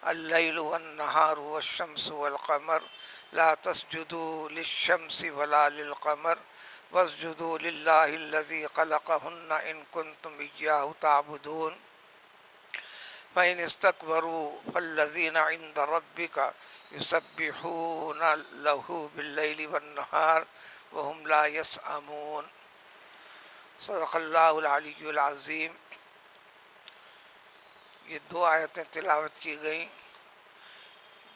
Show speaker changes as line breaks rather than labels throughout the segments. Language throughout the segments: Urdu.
اللیل والنہار والشمس والقمر لا تسجدوا للشمس ولا للقمر واسجدوا للہ الذی خلقہن ان کنتم ایاہ تعبدون فإن استكبروا فالذین عند ربک یسبحون لہ باللیل والنہار وهم لا یسأمون۔ صدق اللہ العلی العظیم۔ یہ دو آیتیں تلاوت کی گئیں۔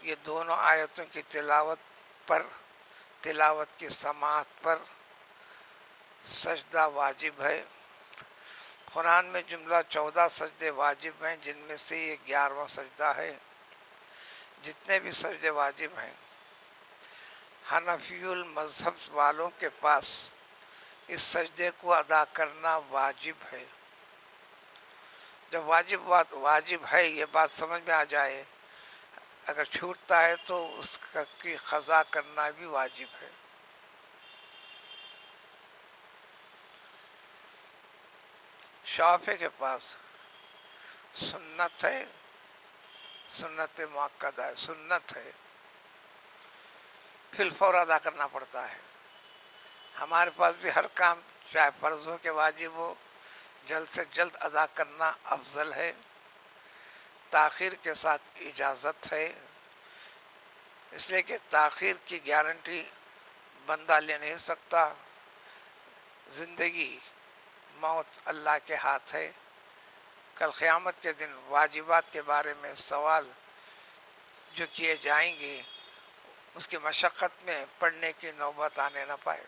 یہ دونوں آیتوں کی تلاوت پر، تلاوت کی سماعت پر سجدہ واجب ہے۔ قرآن میں جملہ 14 سجدے واجب ہیں، جن میں سے یہ 11واں سجدہ ہے۔ جتنے بھی سجدے واجب ہیں، حنفی المذہب والوں کے پاس اس سجدے کو ادا کرنا واجب ہے۔ جب واجب ہے یہ بات سمجھ میں آ جائے، اگر چھوٹتا ہے تو اس کی قضا کرنا بھی واجب ہے۔ شافعی کے پاس سنت ہے، سنت مؤکدہ ہے، سنت ہے، فی الفور ادا کرنا پڑتا ہے۔ ہمارے پاس بھی ہر کام چاہے فرض ہو کہ واجب ہو، جلد سے جلد ادا کرنا افضل ہے۔ تاخیر کے ساتھ اجازت ہے، اس لیے کہ تاخیر کی گارنٹی بندہ لے نہیں سکتا۔ زندگی موت اللہ کے ہاتھ ہے۔ کل قیامت کے دن واجبات کے بارے میں سوال جو کیے جائیں گے، اس کی مشقت میں پڑھنے کی نوبت آنے نہ پائے۔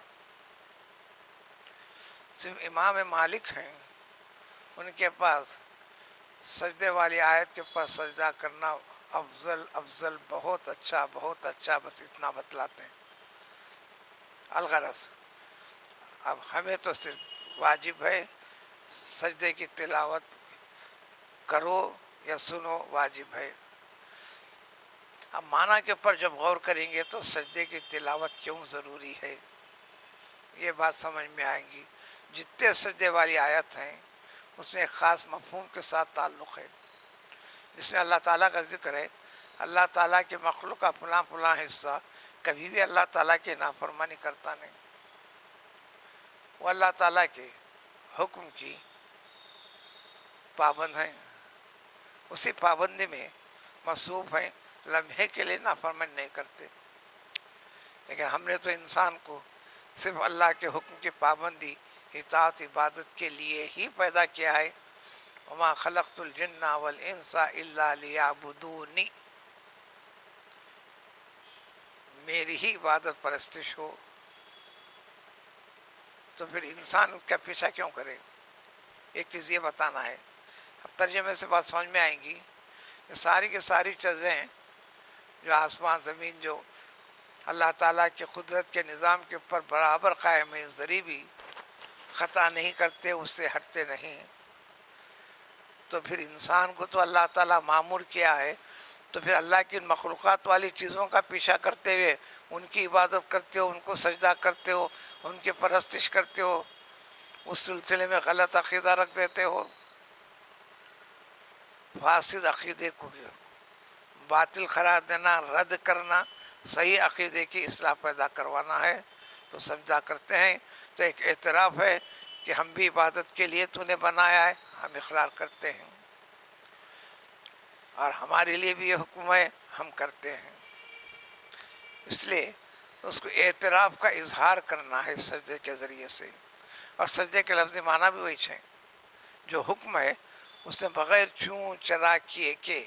صرف امام مالک ہیں، ان کے پاس سجدے والی آیت کے اوپر سجدہ کرنا افضل، بہت اچھا، بس اتنا بتلاتے ہیں۔ الغرض اب ہمیں تو صرف واجب ہے، سجدے کی تلاوت کرو یا سنو واجب ہے۔ اب معنی کے اوپر جب غور کریں گے تو سجدے کی تلاوت کیوں ضروری ہے، یہ بات سمجھ میں آئے گی۔ جتنے سجدے والی آیت ہیں اس میں ایک خاص مفہوم کے ساتھ تعلق ہے، جس میں اللہ تعالیٰ کا ذکر ہے۔ اللہ تعالیٰ کے مخلوق کا فلاں حصہ کبھی بھی اللہ تعالیٰ کی نافرمانی کرتا نہیں، وہ اللہ تعالیٰ کے حکم کی پابند ہیں، اسی پابندی میں مصروف ہیں، لمحے کے لیے نافرمانی نہیں کرتے۔ لیکن ہم نے تو انسان کو صرف اللہ کے حکم کی پابندی، اطاعت، عبادت کے لیے ہی پیدا کیا ہے۔ وما خلقت الجن والانس الا لیعبدون، میری ہی عبادت پرستش ہو، تو پھر انسان کا پیچھا کیوں کرے؟ ایک چیز یہ بتانا ہے، اب ترجمے سے بات سمجھ میں آئیں گی۔ یہ ساری کی ساری چیزیں جو آسمان زمین جو اللہ تعالیٰ کی قدرت کے نظام کے اوپر برابر قائم ہیں، ذری بھی خطا نہیں کرتے، اس سے ہٹتے نہیں، تو پھر انسان کو تو اللہ تعالیٰ معمور کیا ہے، تو پھر اللہ کی مخلوقات والی چیزوں کا پیچھا کرتے ہوئے ان کی عبادت کرتے ہو، ان کو سجدہ کرتے ہو، ان کی پرستش کرتے ہو، اس سلسلے میں غلط عقیدہ رکھ دیتے ہو۔ فاسد عقیدے کو باطل قرار دینا، رد کرنا، صحیح عقیدے کی اصلاح پیدا کروانا ہے، تو سجدہ کرتے ہیں، تو ایک اعتراف ہے کہ ہم بھی عبادت کے لیے تو نے بنایا ہے، ہم اقرار کرتے ہیں، اور ہمارے لیے بھی یہ حکم ہے، ہم کرتے ہیں۔ اس لیے اس کو اعتراف کا اظہار کرنا ہے سجدے کے ذریعے سے، اور سجدے کے لفظی معنی بھی وہی ہے، جو حکم ہے اس میں بغیر چوں چرا کیے کہ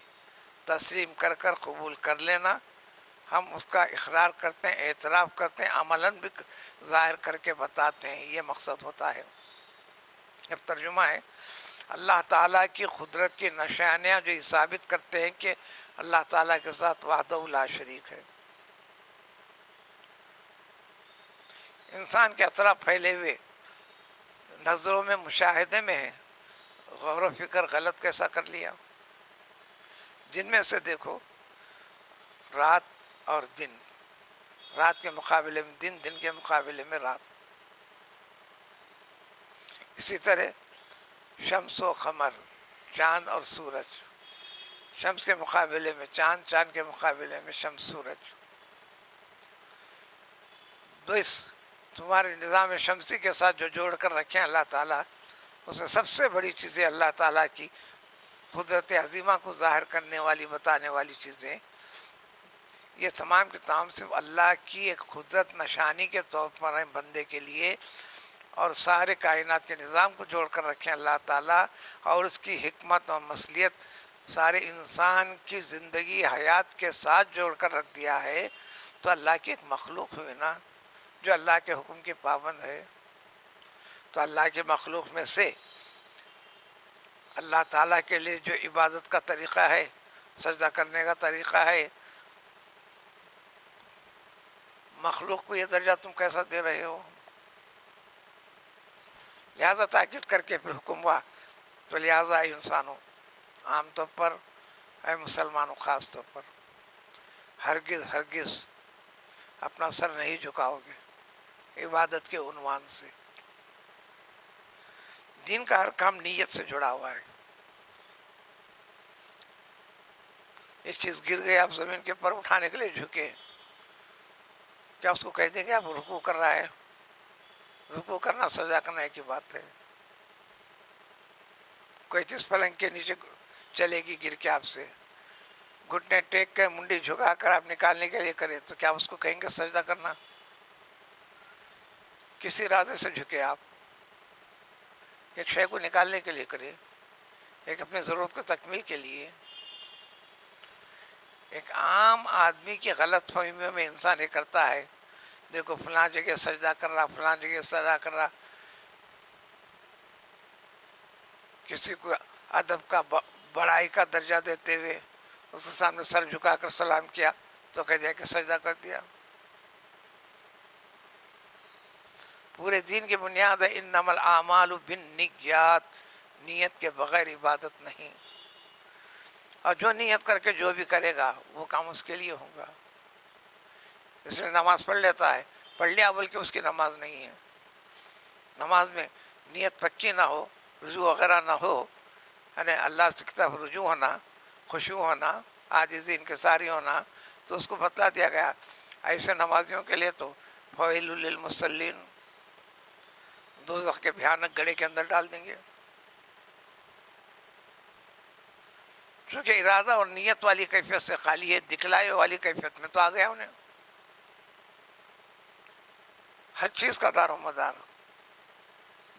تسلیم کر قبول کر لینا، ہم اس کا اقرار کرتے ہیں، اعتراف کرتے ہیں، عملاً بھی ظاہر کر کے بتاتے ہیں، یہ مقصد ہوتا ہے۔ اب ترجمہ ہے، اللہ تعالیٰ کی قدرت کی نشانیاں جو یہ ثابت کرتے ہیں کہ اللہ تعالیٰ کے ساتھ وحدہ لا شریک ہے۔ انسان کے اطراف پھیلے ہوئے نظروں میں، مشاہدے میں ہے، غور و فکر غلط کیسا کر لیا؟ جن میں سے دیکھو رات اور دن، رات کے مقابلے میں دن، دن کے مقابلے میں رات، اسی طرح شمس و قمر، چاند اور سورج، شمس کے مقابلے میں چاند، چاند کے مقابلے میں شمس سورج. تو اس تمہارے نظام شمسی کے ساتھ جو جوڑ کر رکھے ہیں اللہ تعالیٰ، اس میں سب سے بڑی چیزیں اللہ تعالیٰ کی قدرت عظیمہ کو ظاہر کرنے والی، بتانے والی چیزیں، یہ تمام کے تمام صرف اللہ کی ایک قدرت نشانی کے طور پر ہیں بندے کے لیے. اور سارے کائنات کے نظام کو جوڑ کر رکھیں اللہ تعالیٰ، اور اس کی حکمت اور مصلیت سارے انسان کی زندگی حیات کے ساتھ جوڑ کر رکھ دیا ہے. تو اللہ کی ایک مخلوق ہوئی نا جو اللہ کے حکم کی پابند ہے. تو اللہ کے مخلوق میں سے اللہ تعالیٰ کے لیے جو عبادت کا طریقہ ہے، سجدہ کرنے کا طریقہ ہے، مخلوق کو یہ درجہ تم کیسا دے رہے ہو؟ لہذا تاکید کر کے پھر حکم ہوا. تو لہذا اے انسانوں، عام طور پر اے مسلمانوں خاص طور پر، ہرگز ہرگز اپنا سر نہیں جھکاؤ گے عبادت کے عنوان سے. دین کا ہر کام نیت سے جڑا ہوا ہے. ایک چیز گر گئی، آپ زمین کے پر اٹھانے کے لیے جھکے، کیا اس کو کہہ دیں گے آپ رکوع کر رہا ہے؟ رکوع کرنا سجدہ کرنے کی بات ہے. کوئی چیز پلنگ کے نیچے چلے گی گر کے آپ سے، گھٹنے ٹیک کے منڈی جھکا کر آپ نکالنے کے لیے کرے تو کیا اس کو کہیں گے سجدہ کرنا؟ کسی ارادے سے جھکے آپ، ایک شے کو نکالنے کے لیے کرے، ایک اپنی ضرورت کو تکمیل کے لیے. ایک عام آدمی کی غلط فہمیوں میں انسان یہ کرتا ہے، دیکھو فلاں جگہ سجدہ کر رہا، فلاں جگہ سجدہ کر رہا. کسی کو ادب کا، بڑائی کا درجہ دیتے ہوئے اس کے سامنے سر جھکا کر سلام کیا تو کہہ دیا کہ سجدہ کر دیا. پورے دین کی بنیاد ہے انما الاعمال بالنیات، نیت کے بغیر عبادت نہیں. اور جو نیت کر کے جو بھی کرے گا وہ کام اس کے لیے ہوگا. اس لیے نماز پڑھ لیتا ہے، پڑھ لیا بلکہ اس کی نماز نہیں ہے. نماز میں نیت پکی نہ ہو، رجوع وغیرہ نہ ہو، یعنی اللہ سے کی طرف رجوع ہونا، خشوع ہونا، عاجزی انکساری ہونا، تو اس کو بتلا دیا گیا ایسے نمازیوں کے لیے تو فویل للمصلین، دوزخ کے بھیانک گڑھے کے اندر ڈال دیں گے. چونکہ ارادہ اور نیت والی کیفیت سے خالی ہے، دکھلائے والی کیفیت میں تو آ گیا انہیں. ہر چیز کا دار و مدار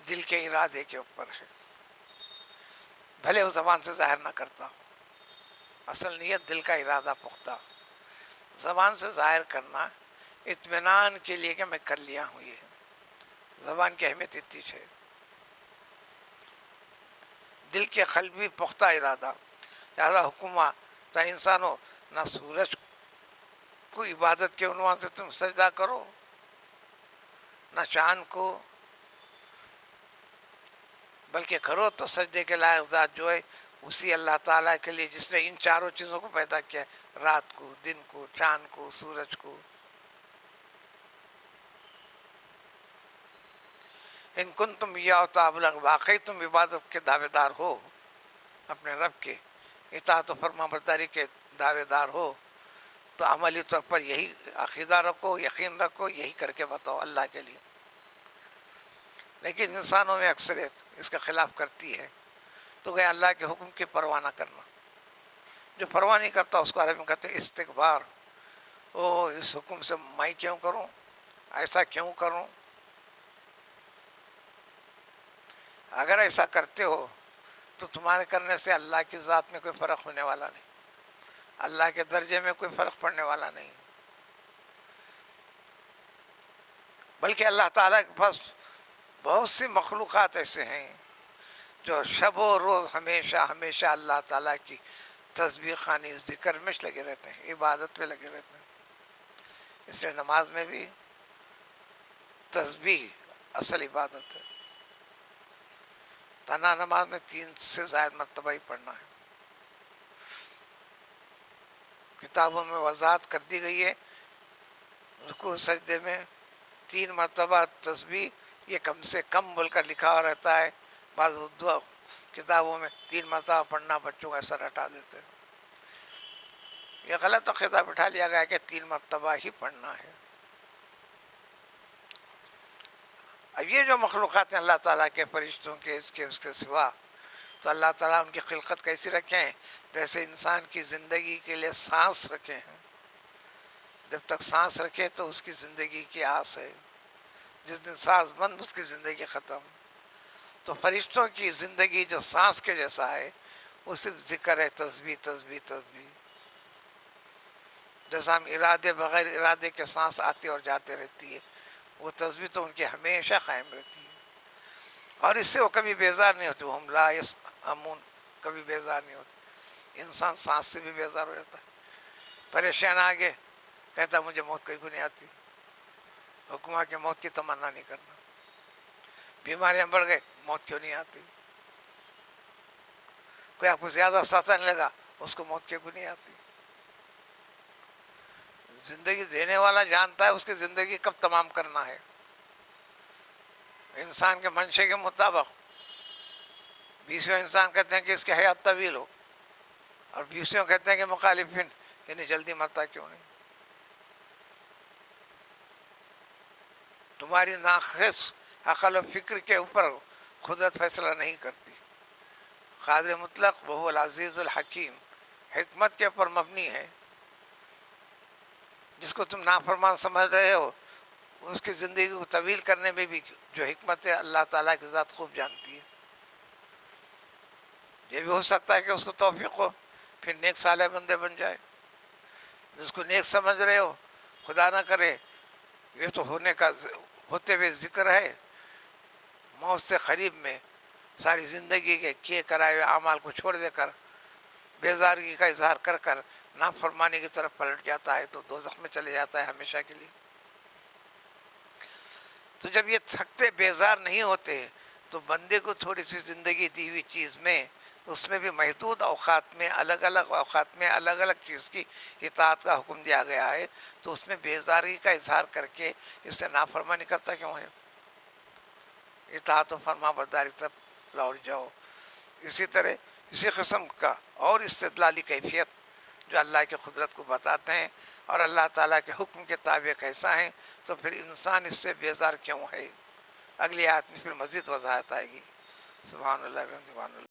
دل کے ارادے کے اوپر ہے، بھلے وہ زبان سے ظاہر نہ کرتا ہو. اصل نیت دل کا ارادہ پختہ، زبان سے ظاہر کرنا اطمینان کے لیے کہ میں کر لیا ہوں. یہ زبان کی اہمیت اتنی ہے. دل کے قلبی پختہ ارادہ. لہذا حکم ہوا تو انسانوں، نہ سورج کو عبادت کے عنوان سے تم سجدہ کرو، نہ چاند کو، بلکہ کرو تو سجدے کے لائق ذات جو ہے اسی اللہ تعالیٰ کے لیے جس نے ان چاروں چیزوں کو پیدا کیا، رات کو، دن کو، چاند کو، سورج کو. ان کنتم ایاہ تعبدون، واقعی تم عبادت کے دعوے دار ہو، اپنے رب کے اطاعت و فرمانبرداری کے دعوے دار ہو، تو عملی طور پر یہی عقیدہ رکھو، یقین رکھو، یہی کر کے بتاؤ اللہ کے لیے. لیکن انسانوں میں اکثریت اس کا خلاف کرتی ہے. تو گیا اللہ کے حکم کی پرواہ نہ کرنا. جو پرواہ نہیں کرتا اس کو عربی میں کہتے ہیں استکبار. اس حکم سے میں کیوں کروں، ایسا کیوں کروں؟ اگر ایسا کرتے ہو تو تمہارے کرنے سے اللہ کی ذات میں کوئی فرق ہونے والا نہیں، اللہ کے درجے میں کوئی فرق پڑنے والا نہیں. بلکہ اللہ تعالیٰ کے پاس بہت سی مخلوقات ایسے ہیں جو شب و روز ہمیشہ ہمیشہ اللہ تعالیٰ کی تسبیح خوانی، ذکر میں لگے رہتے ہیں، عبادت میں لگے رہتے ہیں. اس لیے نماز میں بھی تسبیح اصل عبادت ہے. تنہا نماز میں 3 سے زائد مرتبہ ہی پڑھنا ہے. کتابوں میں وضاحت کر دی گئی ہے، رکوع سجدے میں 3 مرتبہ تسبیح، یہ کم سے کم بول کر لکھا ہوا رہتا ہے. بعض اردو کتابوں میں 3 مرتبہ پڑھنا بچوں کو ایسا رٹا دیتے ہیں. یہ غلط عقیدہ بٹھا لیا گیا کہ 3 مرتبہ ہی پڑھنا ہے. اب یہ جو مخلوقات ہیں اللہ تعالیٰ کے، فرشتوں کے، اس کے سوا، تو اللہ تعالیٰ ان کی خلقت کیسی رکھے ہیں؟ جیسے انسان کی زندگی کے لیے سانس رکھے ہیں. جب تک سانس رکھے تو اس کی زندگی کی آس ہے، جس دن سانس بند اس کی زندگی ختم. تو فرشتوں کی زندگی جو سانس کے جیسا ہے، وہ صرف ذکر ہے، تسبیح تسبیح تسبیح. جیسا ہم بغیر ارادے کے سانس آتے اور جاتے رہتی ہے، وہ تسبیح تو ان کی ہمیشہ قائم رہتی ہے، اور اس سے وہ کبھی بیزار نہیں ہوتے. ہم لا یسأمون، کبھی بیزار نہیں ہوتے. انسان سانس سے بھی بیزار ہو جاتا ہے، پریشان آگے کہتا مجھے موت کہیں کو نہیں آتی، حکمہ کے موت کی تمنا نہیں کرنا. بیماریاں بڑھ گئے، موت کیوں نہیں آتی؟ کوئی آپ کو زیادہ ستانے لگا، اس کو موت کیوں نہیں آتی؟ زندگی دینے والا جانتا ہے اس کی زندگی کب تمام کرنا ہے. انسان کے منشے کے مطابق 20 انسان کہتے ہیں کہ اس کی حیات طویل ہو، اور 20 کہتے ہیں کہ مخالفین یعنی جلدی مرتا کیوں نہیں. تمہاری ناقص عقل و فکر کے اوپر قدرت فیصلہ نہیں کرتی. قادر مطلق وہ العزیز الحکیم، حکمت کے اوپر مبنی ہے. جس کو تم نافرمان سمجھ رہے ہو، اس کی زندگی کو طویل کرنے میں بھی جو حکمت ہے اللہ تعالیٰ کی ذات خوب جانتی ہے. یہ بھی ہو سکتا ہے کہ اس کو توفیق ہو، پھر نیک صالح بندے بن جائے. جس کو نیک سمجھ رہے ہو، خدا نہ کرے یہ تو ہوتے ہوئے ذکر ہے، موت سے قریب میں ساری زندگی کے کیے کرائے ہوئے اعمال کو چھوڑ دے کر بیزارگی کا اظہار کر کر نافرمانی کی طرف پلٹ جاتا ہے تو دوزخ میں چلے جاتا ہے ہمیشہ کے لیے. تو جب یہ تھکتے بیزار نہیں ہوتے تو بندے کو تھوڑی سی زندگی دی ہوئی چیز میں، اس میں بھی محدود اوقات میں، الگ الگ اوقات میں الگ الگ چیز کی اطاعت کا حکم دیا گیا ہے، تو اس میں بیزاری کا اظہار کر کے اس سے نافرمانی کرتا کیوں ہے؟ اطاعت و فرما برداری سب لوٹ جاؤ. اسی طرح اسی قسم کا اور استدلالی کیفیت جو اللہ کی قدرت کو بتاتے ہیں اور اللہ تعالیٰ کے حکم کے تابع کیسا ہیں، تو پھر انسان اس سے بیزار کیوں ہے؟ اگلی آیت میں پھر مزید وضاحت آئے گی. سبحان اللہ سبحان اللہ.